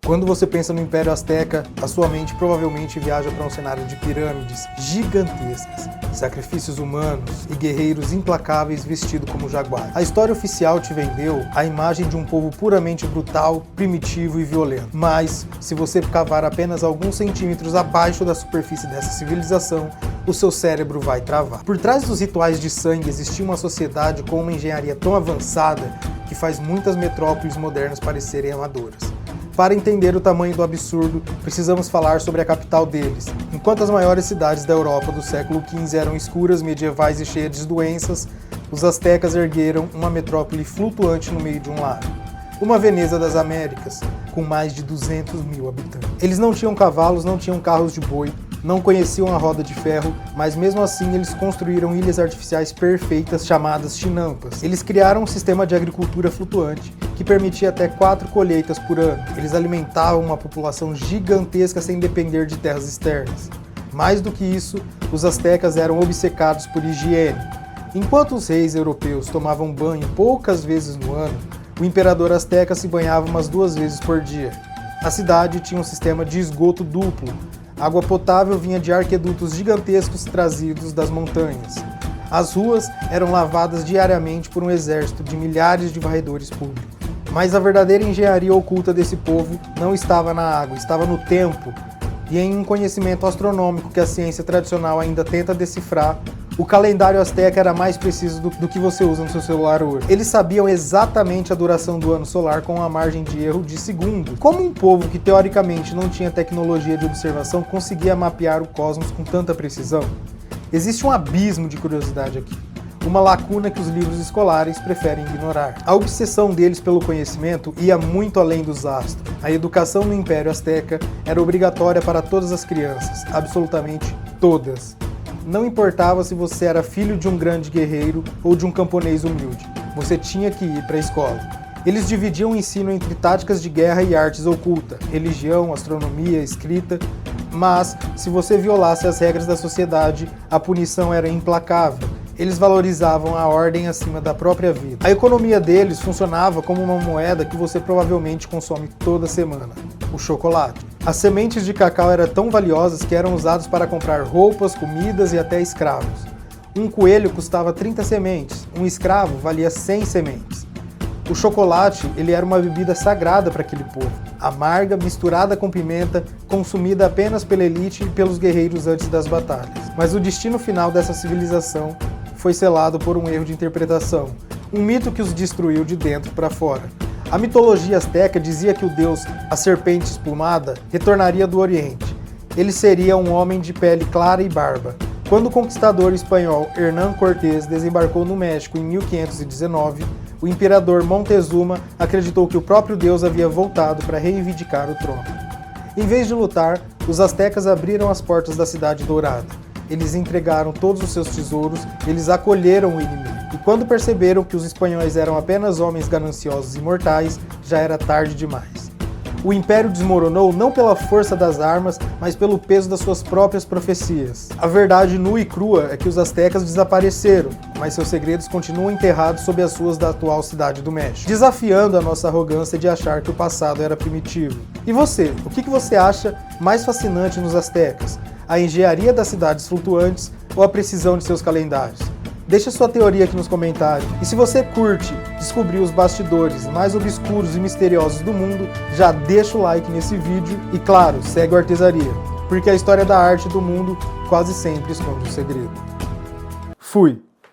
Quando você pensa no Império Azteca, a sua mente provavelmente viaja para um cenário de pirâmides gigantescas, sacrifícios humanos e guerreiros implacáveis vestidos como jaguares. A história oficial te vendeu a imagem de um povo puramente brutal, primitivo e violento. Mas, se você cavar apenas alguns centímetros abaixo da superfície dessa civilização, o seu cérebro vai travar. Por trás dos rituais de sangue existia uma sociedade com uma engenharia tão avançada que faz muitas metrópoles modernas parecerem amadoras. Para entender o tamanho do absurdo, precisamos falar sobre a capital deles. Enquanto as maiores cidades da Europa do século XV eram escuras, medievais e cheias de doenças, os astecas ergueram uma metrópole flutuante no meio de um lago. Uma Veneza das Américas, com mais de 200 mil habitantes. Eles não tinham cavalos, não tinham carros de boi, não conheciam a roda de ferro, mas mesmo assim eles construíram ilhas artificiais perfeitas chamadas chinampas. Eles criaram um sistema de agricultura flutuante que permitia até 4 colheitas por ano. Eles alimentavam uma população gigantesca sem depender de terras externas. Mais do que isso, os astecas eram obcecados por higiene. Enquanto os reis europeus tomavam banho poucas vezes no ano, o imperador azteca se banhava umas 2 vezes por dia. A cidade tinha um sistema de esgoto duplo. A água potável vinha de arquedutos gigantescos trazidos das montanhas. As ruas eram lavadas diariamente por um exército de milhares de varredores públicos. Mas a verdadeira engenharia oculta desse povo não estava na água, estava no tempo. E em um conhecimento astronômico que a ciência tradicional ainda tenta decifrar, o calendário azteca era mais preciso do que você usa no seu celular hoje. Eles sabiam exatamente a duração do ano solar com uma margem de erro de segundo. Como um povo que teoricamente não tinha tecnologia de observação conseguia mapear o cosmos com tanta precisão? Existe um abismo de curiosidade aqui. Uma lacuna que os livros escolares preferem ignorar. A obsessão deles pelo conhecimento ia muito além dos astros. A educação no Império Azteca era obrigatória para todas as crianças, absolutamente todas. Não importava se você era filho de um grande guerreiro ou de um camponês humilde, você tinha que ir para a escola. Eles dividiam o ensino entre táticas de guerra e artes ocultas, religião, astronomia, escrita, mas se você violasse as regras da sociedade, a punição era implacável. Eles valorizavam a ordem acima da própria vida. A economia deles funcionava como uma moeda que você provavelmente consome toda semana: o chocolate. As sementes de cacau eram tão valiosas que eram usadas para comprar roupas, comidas e até escravos. Um coelho custava 30 sementes, um escravo valia 100 sementes. O chocolate, ele era uma bebida sagrada para aquele povo, amarga, misturada com pimenta, consumida apenas pela elite e pelos guerreiros antes das batalhas. Mas o destino final dessa civilização foi selado por um erro de interpretação, um mito que os destruiu de dentro para fora. A mitologia azteca dizia que o deus, a serpente esplumada, retornaria do Oriente. Ele seria um homem de pele clara e barba. Quando o conquistador espanhol Hernán Cortés desembarcou no México em 1519, o imperador Montezuma acreditou que o próprio deus havia voltado para reivindicar o trono. Em vez de lutar, os astecas abriram as portas da Cidade Dourada. Eles entregaram todos os seus tesouros, eles acolheram o inimigo. E quando perceberam que os espanhóis eram apenas homens gananciosos e mortais, já era tarde demais. O império desmoronou não pela força das armas, mas pelo peso das suas próprias profecias. A verdade nua e crua é que os astecas desapareceram, mas seus segredos continuam enterrados sob as ruas da atual cidade do México, desafiando a nossa arrogância de achar que o passado era primitivo. E você, o que você acha mais fascinante nos astecas? A engenharia das cidades flutuantes ou a precisão de seus calendários? Deixa sua teoria aqui nos comentários. E se você curte descobrir os bastidores mais obscuros e misteriosos do mundo, já deixa o like nesse vídeo e, claro, segue o Artesaria, porque a história da arte do mundo quase sempre esconde um segredo. Fui!